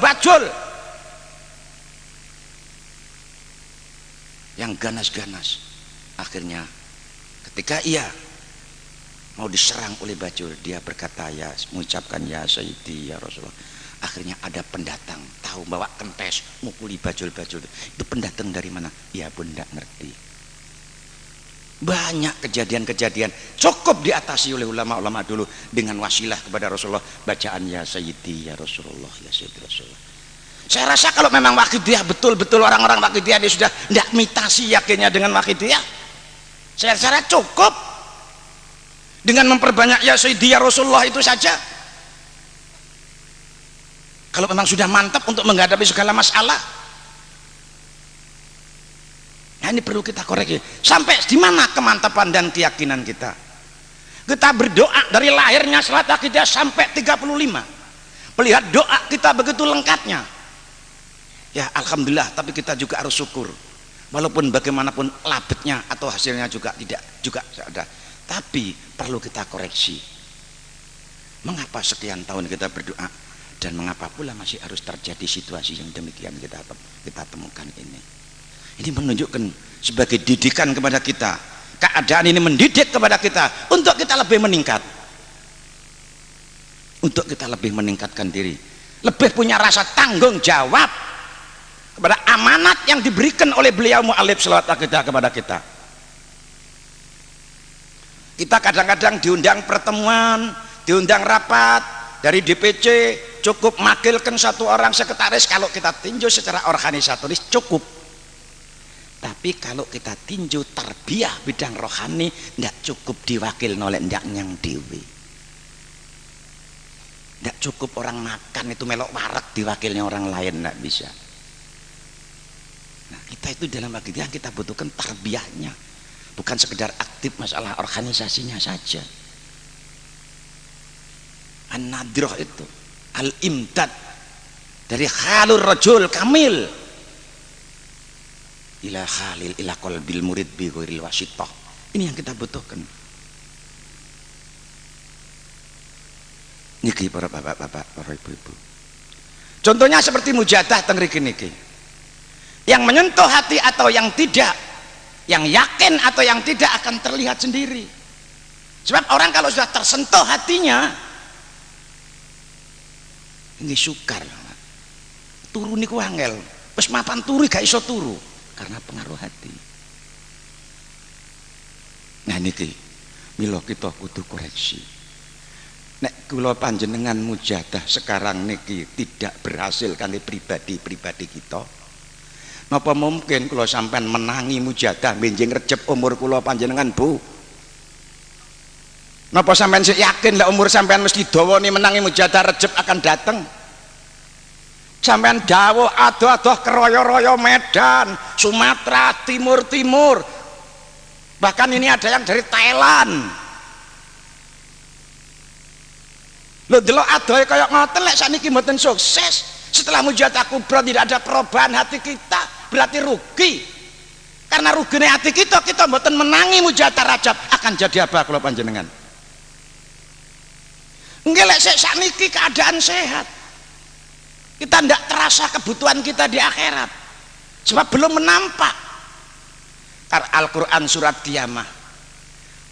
yang ganas-ganas. Akhirnya ketika ia mau diserang oleh bajul, dia berkata, ya mengucapkan ya Sayyidi ya Rasulullah. Akhirnya ada pendatang tahu bawa kempes mukuli bajul-bajul. Itu pendatang dari mana? Ya pun tidak ngerti. Banyak kejadian-kejadian cukup diatasi oleh ulama-ulama dulu dengan wasilah kepada Rasulullah, bacaan ya Sayyidi ya Rasulullah, ya Sayyidi Rasulullah. Saya rasa kalau memang Waqidiyah betul-betul orang-orang Waqidiyah dia sudah tidak mitasi yakinnya dengan Waqidiyah, saya rasa cukup dengan memperbanyak ya Sayyidi ya Rasulullah itu saja. Kalau memang sudah mantap untuk menghadapi segala masalah. Nah, ini perlu kita koreksi. Sampai di mana kemantapan dan keyakinan kita? Kita berdoa dari lahirnya salat akidah sampai 35. Melihat doa kita begitu lengkapnya. Ya alhamdulillah, tapi kita juga harus syukur. Walaupun bagaimanapun labetnya atau hasilnya juga tidak juga ada. Tapi perlu kita koreksi. Mengapa sekian tahun kita berdoa dan mengapa pula masih harus terjadi situasi yang demikian kita temukan ini? Ini menunjukkan sebagai didikan kepada kita. Keadaan ini mendidik kepada kita untuk kita lebih meningkat, untuk kita lebih meningkatkan diri, lebih punya rasa tanggung jawab kepada amanat yang diberikan oleh beliau mu'alif shalawat kita kepada kita. Kita kadang-kadang diundang pertemuan, diundang rapat dari DPC, cukup makilkan satu orang sekretaris. Kalau kita tinjau secara organisatoris cukup, tapi kalau kita tinjau tarbiyah bidang rohani tidak cukup diwakil oleh ndak nyang dewi. Tidak cukup orang makan itu melok warak diwakilnya orang lain, tidak bisa. Nah, kita itu dalam agama kita butuhkan tarbiyahnya, bukan sekedar aktif masalah organisasinya saja. An-nadroh itu al-imdad dari khalur rajul kamil ila khalil ila qalbil murid bi ghairil wasithah. Ini yang kita butuhkan. Niki para bapak-bapak, para ibu-ibu. Contohnya seperti mujadah teng mriki niki. Yang menyentuh hati atau yang tidak, yang yakin atau yang tidak akan terlihat sendiri. Sebab orang kalau sudah tersentuh hatinya, ini sukar. Turu niku angel. Wis mapan turu gak iso turu karena pengaruh hati. Nah niki mila kita kudu koreksi. Nek kula panjenengan mujadah sekarang niki tidak berhasil kali pribadi-pribadi kita, napa mungkin kula sampean menangi mujadah benjing recep umur kula panjenengan Bu? Napa sampean sik yakin lah umur sampean mesti dawa ni menangi mujadah recep akan datang? Sampean dawuh adoh-adoh keroyo-royo Medan, Sumatera, Timur, bahkan ini ada yang dari Thailand. Lho delok adohe kaya ngoten lek sakniki mboten sukses. Setelah mujadah kubra tidak ada perubahan hati kita, berarti rugi. Karena rugine hati kita mboten menangi mujadah Rajab, akan jadi apa kula panjenengan? Nggih lek sakniki keadaan sehat, kita tidak terasa kebutuhan kita di akhirat sebab belum menampak. Al-Quran surat Qiyamah,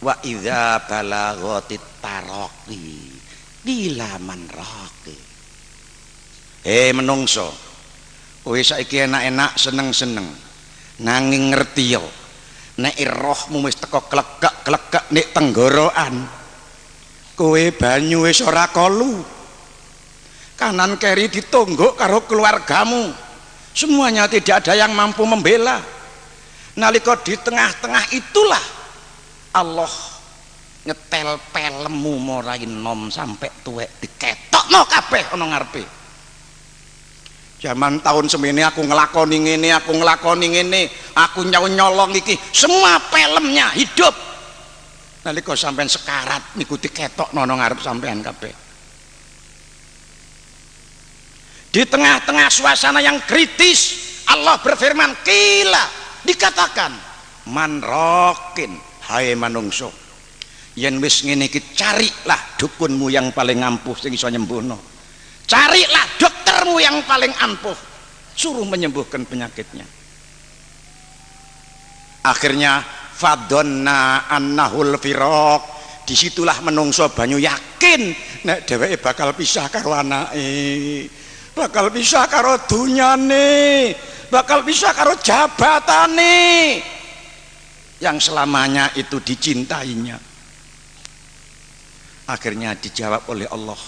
wa idza balaghatit taraqi bila man raqi. Menungso kowe saiki enak-enak seneng-seneng nanging ngerti yo nek rohmu wis teko klegak-klegak nek tenggorokan kowe banyu wis ora kolu, kanan kiri ditonggok karo keluargamu, semuanya tidak ada yang mampu membela. Nalika di tengah-tengah itulah Allah nyetel pelemu morai nom sampai tuwek diketokno kabeh ana ngarepe. Zaman tahun semene aku ngelakoni ngene, aku ngelakoni ngene, aku nyolong iki, semua pelemnya hidup. Nalika sampean sekarat niku diketokno ana ngarep sampean kabeh. Di tengah-tengah suasana yang kritis Allah berfirman, kila, dikatakan man rokin, hai manungso, yen wis ngene iki carilah dukunmu yang paling ampuh sing iso nyembuhno, carilah doktermu yang paling ampuh, suruh menyembuhkan penyakitnya. Akhirnya fadonna annahul firaq, disitulah menungso banyu yakin nek dheweke bakal pisah karo anake, bakal pisah karo dunyane, bakal pisah karo jabatane yang selamanya itu dicintainya. Akhirnya dijawab oleh Allah,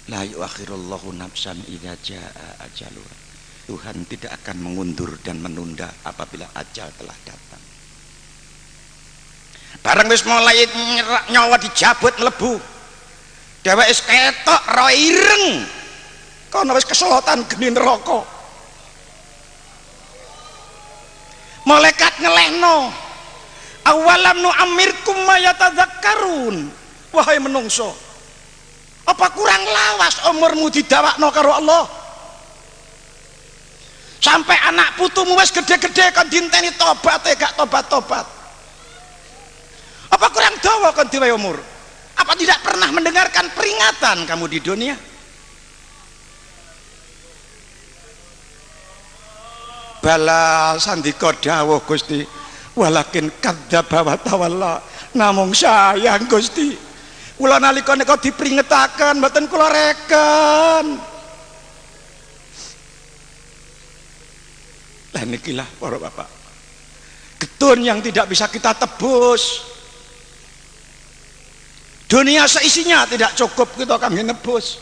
la yuakhirullahu nafsan idza jaa ajaluha. Tuhan tidak akan mengundur dan menunda apabila ajal telah datang. Bareng wis mulai nyawa dijabut mlebu, dheweke wis ketok ro ireng kono wis keselotan geni neraka. Malaikat ngelehno, awalam nu amirkum mayatadzakkarun, wahai menungso, apa kurang lawas umurmu didawakno karo Allah? Sampai anak putumu wis gede-gede kon dinteni tobat gak tobat-tobat. Apa kurang dawa kon diwehi umur? Apa tidak pernah mendengarkan peringatan kamu di dunia? Bala sandika dawuh Gusti, walakin kadzdzaba wa tawalla, namung sayang Gusti kula nalika nika dipringetaken mboten kula reken. Lah nikilah para bapak, Dun yang tidak bisa kita tebus. Dunia seisinya tidak cukup kita kangge nebus.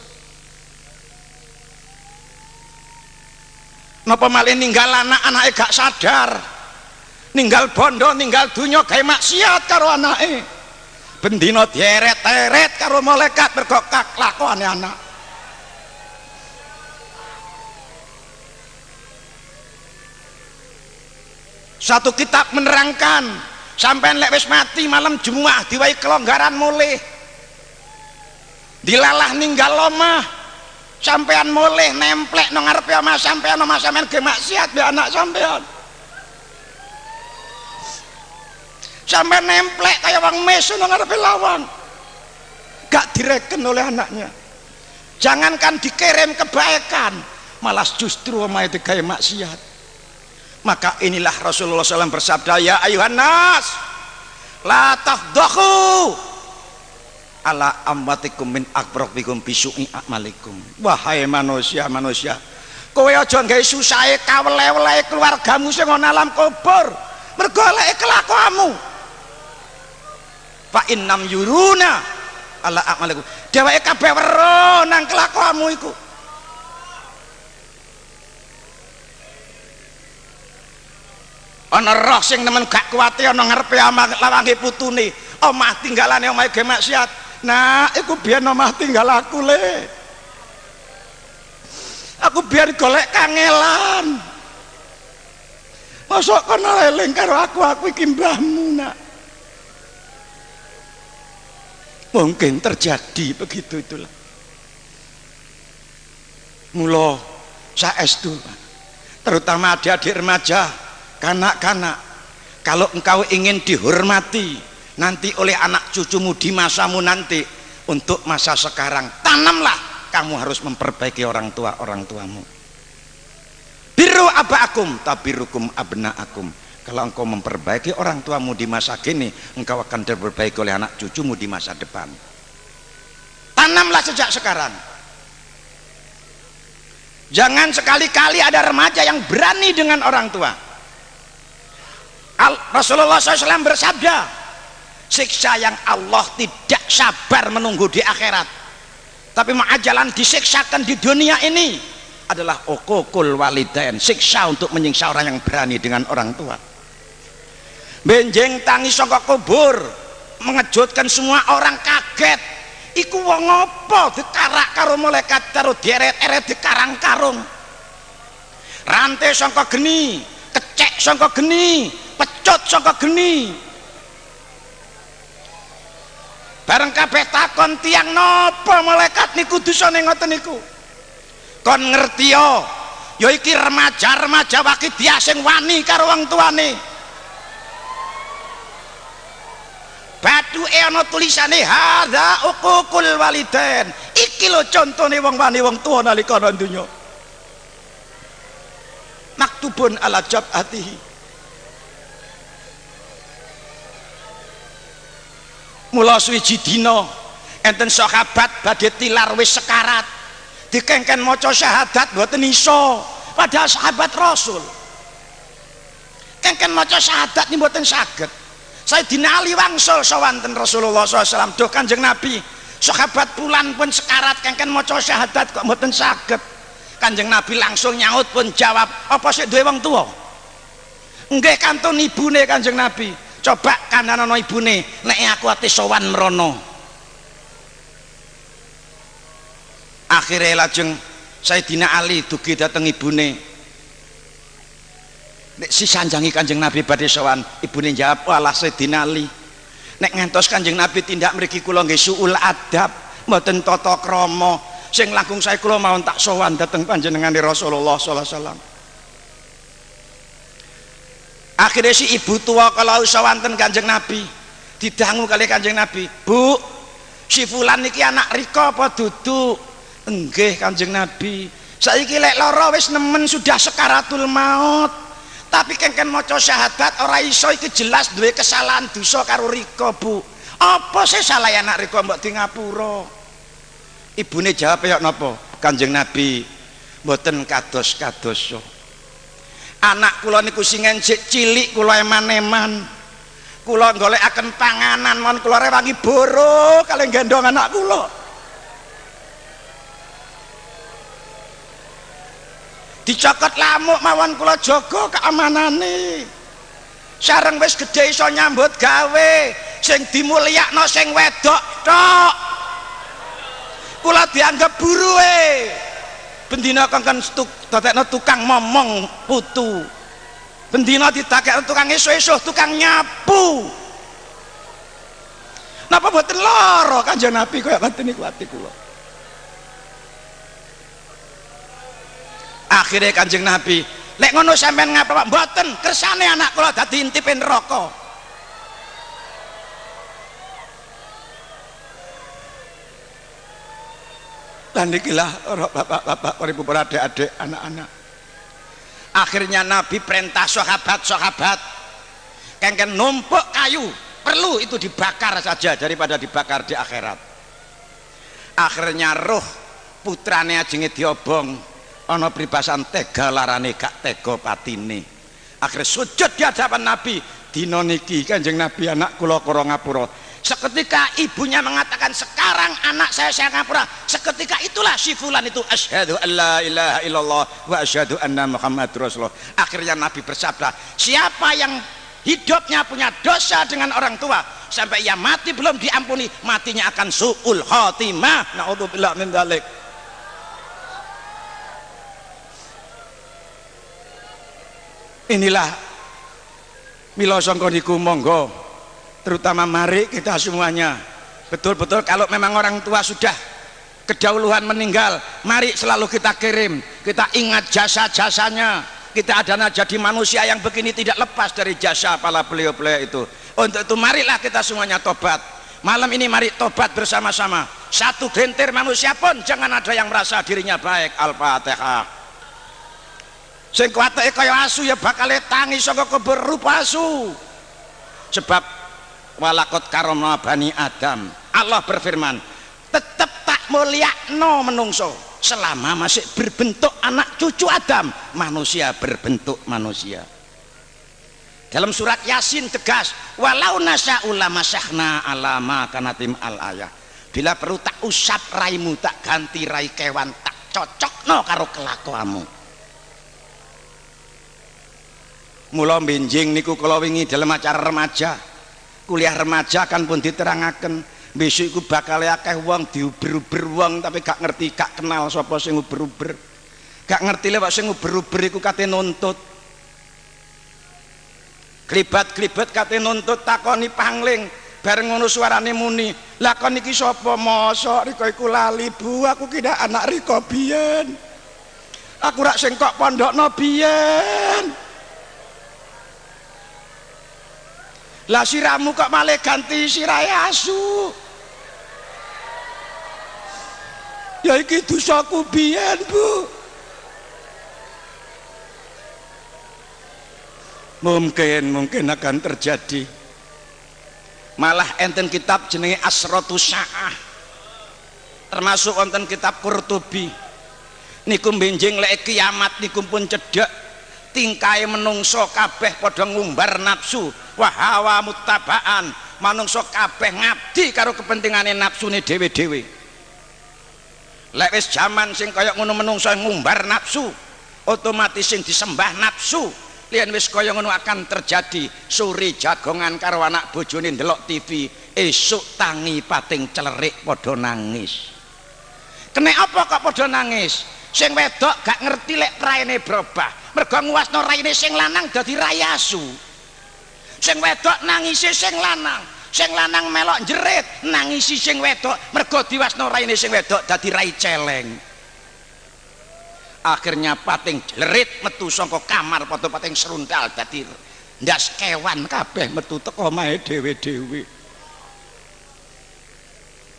Napa malih ninggal anak-anake gak sadar. Ninggal bondo, ninggal dunya gawe maksiat karo anake. Bendina dieret-eret karo malaikat mergo kelakuane anak. Satu kitab menerangkan, sampean lek wis mati malam Jumat diwai kelonggaran mulih. Dilalah ninggal omah, sampean mulih nemplek nang ngarepe omah sampean ge maksiat be anak sampean. Sampai nemplek kayak wong mesu nang ngarepe lawang, gak direken oleh anaknya. Jangankan dikirim kebaikan, malah justru omahe digawe maksiat. Maka inilah Rasulullah SAW bersabda, ya ayuhan nas la tafdahu ala ammatikum min akbarabikum bisu'i amalikum. Wahai manusia, kowe aja gawe susahe kawele-wele keluargamu sing ana alam kubur mergo eleke kelakuanmu. Fa innam yuruna ala amalikum, dheweke kabeh weruh nang kelakuanmu iku. Ana roh sing nemen gak kuwate ana ngarepe lawange putune, omah tinggalane omahe ge maksiat. Nah, iku biyen omah tinggal aku le. Aku biar golek kangelan. Mosok kono eling karo aku iki mbahmu nak. Mungkin terjadi begitu itulah. Mula saestu terutama adik-adik remaja, kanak-kanak, kalau engkau ingin dihormati nanti oleh anak cucumu di masamu nanti, untuk masa sekarang tanamlah kamu harus memperbaiki orang tuamu. Biru abaakum tabirukum abnaakum. Kalau engkau memperbaiki orang tuamu di masa kini, engkau akan diperbaiki oleh anak cucumu di masa depan. Tanamlah sejak sekarang. Jangan sekali-kali ada remaja yang berani dengan orang tua. Rasulullah SAW bersabda, siksa yang Allah tidak sabar menunggu di akhirat, tapi ma'ajalan disiksakan di dunia ini adalah uququl walidain, siksa untuk menyiksa orang yang berani dengan orang tua. Benjeng tangi saka kubur, mengejutkan semua orang kaget. Iku wong apa dikarak karo malaikat karo dieret-eret dikarang-karung. Rantai saka geni, kecek saka geni, pecut saka geni. Bareng kabeh takon tiang napa malaikat niku dosane ngoten niku. Kon ngerti ya iki remaja-remaja waki dia sing wani karo wong tuane. Bathuke ana tulisane hadza uququl walidain. Iki lho contone wong wani wong tuwa nalika ana donya. Maktubun ala jabatihi. Mula suwiji dina enten sahabat badhe tilar wis sekarat. Dikengken maca syahadat mboten iso, padahal sahabat Rasul. Kengken maca syahadat ni mboten saged. Sayyidina Ali wangsul sawanten Rasulullah SAW, duh Kanjeng Nabi, sahabat pulan pun sekarat kengken maca syahadat kok mboten saged. Kanjeng Nabi langsung nyaut pun jawab, apa sik duwe wong tuwa? Nggih kantun ibune Kanjeng Nabi. Coba kandhanono ibune, nek aku ate sowan mrono. Akhirnya lajeng Sayyidina Ali dugi dateng ibune. Nek si sanjangi Kanjeng Nabi badhe sowan, ibune jawab, walah Sayyidina Ali, nek ngantos Kanjeng Nabi tindak mriki kula nggih suul adab, mboten tata krama, sing langkung sae kula mawon tak sowan dhateng panjenengane Rasulullah sallallahu alaihi wasallam. Akhirnya si ibu tua kalau sawanten Kanjeng Nabi, didangu kali Kanjeng Nabi, Bu, si fulan niki anak rika apa dudu? Enggih Kanjeng Nabi, saiki lek lara wis nemen sudah sekaratul maut. Tapi kengken maca syahadat ora iso, iki jelas duwe kesalahan dosa karo rika, Bu. Apa sih salah anak rika mbok di ngapura? Ibune jawab ya napa? Kanjeng Nabi, mboten kados-kados. Anak kula niku sing enjik cilik kula eman-eman. Kula golekaken panganan mon kula rewangi boro kalih gendong anak kula. Dicokot lamuk mawon kula jaga keamanane. Sareng wis gedhe iso nyambut gawe, sing dimulyakno sing wedok tok. Kula dianggap buruhe. Bendina kengken dadekno tukang momong putu. Bendina didakekno tukang esuk-esuk tukang nyapu. Napa boten lara Kanjeng Nabi kaya ngoten niku ati kula. Akhirnya Kanjeng Nabi, lek ngono sampean ngapa Pak? Mboten, kersane anak kula dadi intipe neraka. Dan ikilah bapak-bapak, ibu adik-adik, anak-anak. Akhirnya Nabi perintah sahabat-sahabat kengken numpuk kayu, perlu itu dibakar saja daripada dibakar di akhirat. Akhirnya roh putrane ajenge diobong, ana pribasan tega larane gak tega patine. Akhirnya sujud di hadapan Nabi. Dina niki Kanjeng Nabi anak kula karo ngapura. Seketika ibunya mengatakan sekarang anak saya ngapura. Seketika itulah si fulan itu asyhadu alla ilaha illallah wa asyhadu anna muhammadur rasulullah. Akhirnya Nabi bersabda, siapa yang hidupnya punya dosa dengan orang tua sampai ia mati belum diampuni, matinya akan su'ul khatimah. Naudzubillah min dzalik. Inilah mila sangka niku monggo terutama mari kita semuanya betul-betul kalau memang orang tua sudah kedahuluan meninggal, mari selalu kita kirim, kita ingat jasa-jasanya. Kita adalah jadi manusia yang begini tidak lepas dari jasa para beliau-beliau itu. Untuk itu marilah kita semuanya tobat. Malam ini mari tobat bersama-sama. Satu gentir manusia pun jangan ada yang merasa dirinya baik. Al-Fatihah. Sing kuwateke kaya asu ya bakal tangi saka kubur rupa asu. Sebab walakot karomna bani Adam, Allah berfirman, tetap tak mulyakno menungso selama masih berbentuk anak cucu Adam, manusia berbentuk manusia. Dalam surat Yasin tegas, walau nasya'u lamasyahna ala ma kanatim al ayah. Bila perlu tak usap raimu, tak ganti rai kewan, tak cocokno karo kelakuanmu. Mula benjing niku kala wingi dalam acara remaja, kuliah remaja kan pun diterangaken besok iku bakal akeh wong diuber-uber wong tapi gak ngerti, gak kenal sapa sing uber-uber, gak ngerti lewat sing uber-uber iku kate nuntut, klibat-klibat kate nuntut, takoni pangling bareng ngono suarane muni, lah kon iki sapa? Mosok Riko iku lali Bu, aku ki anak Riko biyen, aku rak sing kok pondokno biyen. Lah siramu kok malah ganti sirahe asu? Ya iki dosaku biyen Bu. Mungkin akan terjadi. Malah enten kitab jenenge Asratus Sa'ah, termasuk wonten kitab Qurtubi niku benjing lek kiamat niku pun cedhak. Tingkai menungso kabeh padha ngumbar nafsu wa hawa muttabaan, manungso kabeh ngabdi karo kepentingane nafsune dhewe-dhewe. Lek wis jaman sing kaya ngono menungso ngumbar nafsu, otomatis sing disembah nafsu. Lian wis kaya ngono akan terjadi. Suri jagongan karo anak bojone ndelok TV, esuk tangi pating celerik padha nangis. Kene apa kok padha nangis? Sing wedok gak ngerti lek raine berubah, mergo nguwasno raine sing lanang dadi rai asu. Sing wedok nangisi sing lanang melok jerit nangisi sing wedok mergo diwasno raine sing wedok dadi rai celeng. Akhirnya pating jerit metu saka kamar padha pating seruntal dadi ndas kewan kabeh metu teko omahe dhewe-dhewe.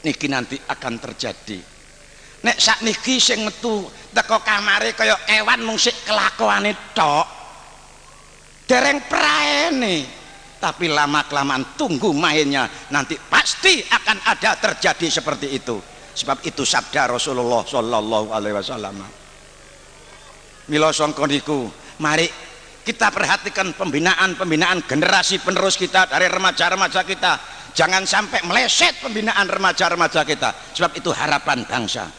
Niki nanti akan terjadi. Nek sakniki sing metu teko kamare kaya kewan mung sik kelakuane tok, dereng praene, tapi lama-kelamaan tunggu mainnya nanti pasti akan ada terjadi seperti itu. Sebab itu sabda Rasulullah sallallahu alaihi wasallam. Mila sangka niku mari Kita perhatikan pembinaan generasi penerus kita, dari remaja-remaja kita, jangan sampai meleset pembinaan remaja-remaja kita, sebab itu harapan bangsa.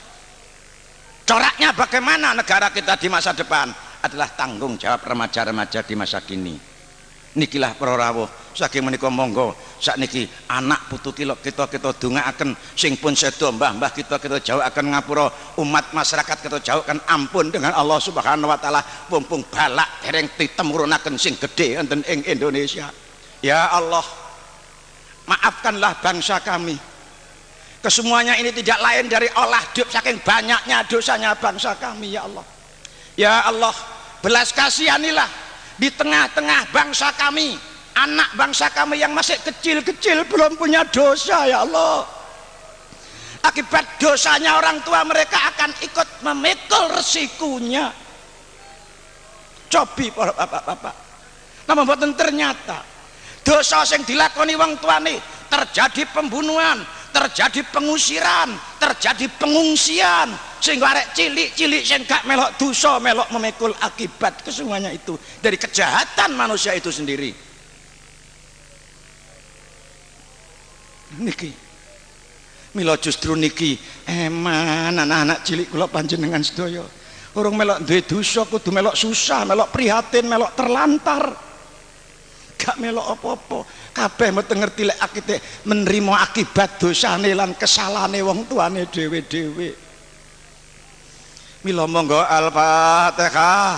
Coraknya bagaimana negara kita di masa depan adalah tanggung jawab remaja-remaja di masa kini. Nikilah para rawuh saking menika monggo sakniki anak putu kita dongaaken, sing pun sedo mbah-mbah kita jauhaken ngapura, umat masyarakat kita jauhaken ampun dengan Allah Subhanahu wa taala, mumpung balak dereng ditemurunaken sing gedhe wonten ing Indonesia. Ya Allah, maafkanlah bangsa kami. Kesemuanya ini tidak lain dari olah hidup saking banyaknya dosanya bangsa kami. Ya Allah, ya Allah, belas kasihanilah di tengah-tengah bangsa kami, anak bangsa kami yang masih kecil-kecil belum punya dosa. Ya Allah, akibat dosanya orang tua mereka akan ikut memikul resikonya. Cobi para bapak-bapak, namun boten ternyata dosa yang dilakoni wong tuane terjadi pembunuhan, terjadi pengusiran, terjadi pengungsian, sehingga arek cilik-cilik sing gak melok dosa melok memikul akibat kesemuanya itu dari kejahatan manusia itu sendiri. Niki mila justru niki eman anak-anak cilik kula panjenengan sedaya urung melok duwe dosa kudu melok susah, melok prihatin, melok terlantar, gak melok apa-apa, kabeh mesti ngerti lek akite menerima akibat dosane lan kesalahane wong tuane dhewe-dhewe. Mila monggo Al-Fatihah.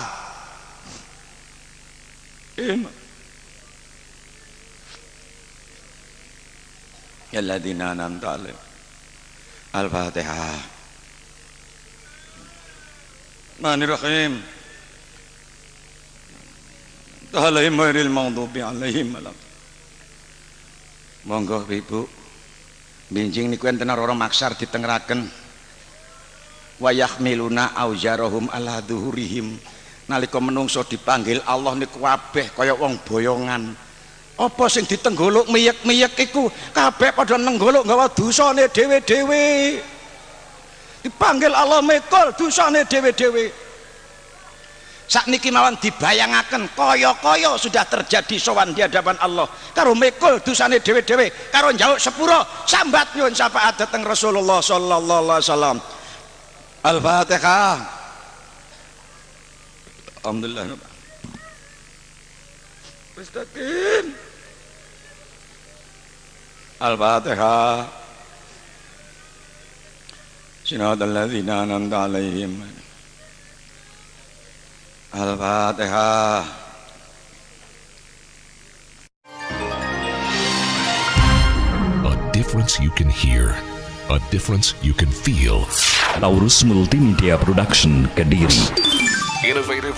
Ya alladzina an'amta 'alaihim. Al-Fatihah. Bismillahirrahmanirrahim. Alaihim ghairil maghdubi 'alaihim. Monggo Ibu. Binjing niku enten ora maksar ditengeraken. Wa yahmiluna auzarahum ala dhuhurihim. Nalika menungso dipanggil Allah niku kabeh kaya wong boyongan. Apa sing ditenggolok miyek-miyek iku kabeh padha nenggolok nggawa dosane dhewe-dhewe. Dipanggil Allah mikul dosane dhewe-dhewe. Sakniki mawon dibayangaken kaya-kaya sudah terjadi sowan di hadapan Allah karo mikul dosane dhewe-dhewe, karo njaluk sepura sambat nyuwun syafaat dhateng Rasulullah sallallahu alaihi wasallam. Al-Fatihah. Alhamdulillah. Mustaqim. Al-Fatihah. Siratal ladzina an'amta 'alaihim. Al-Fatihah. A difference you can hear, a difference you can feel. Taurus Multimedia Production, Kediri. Innovative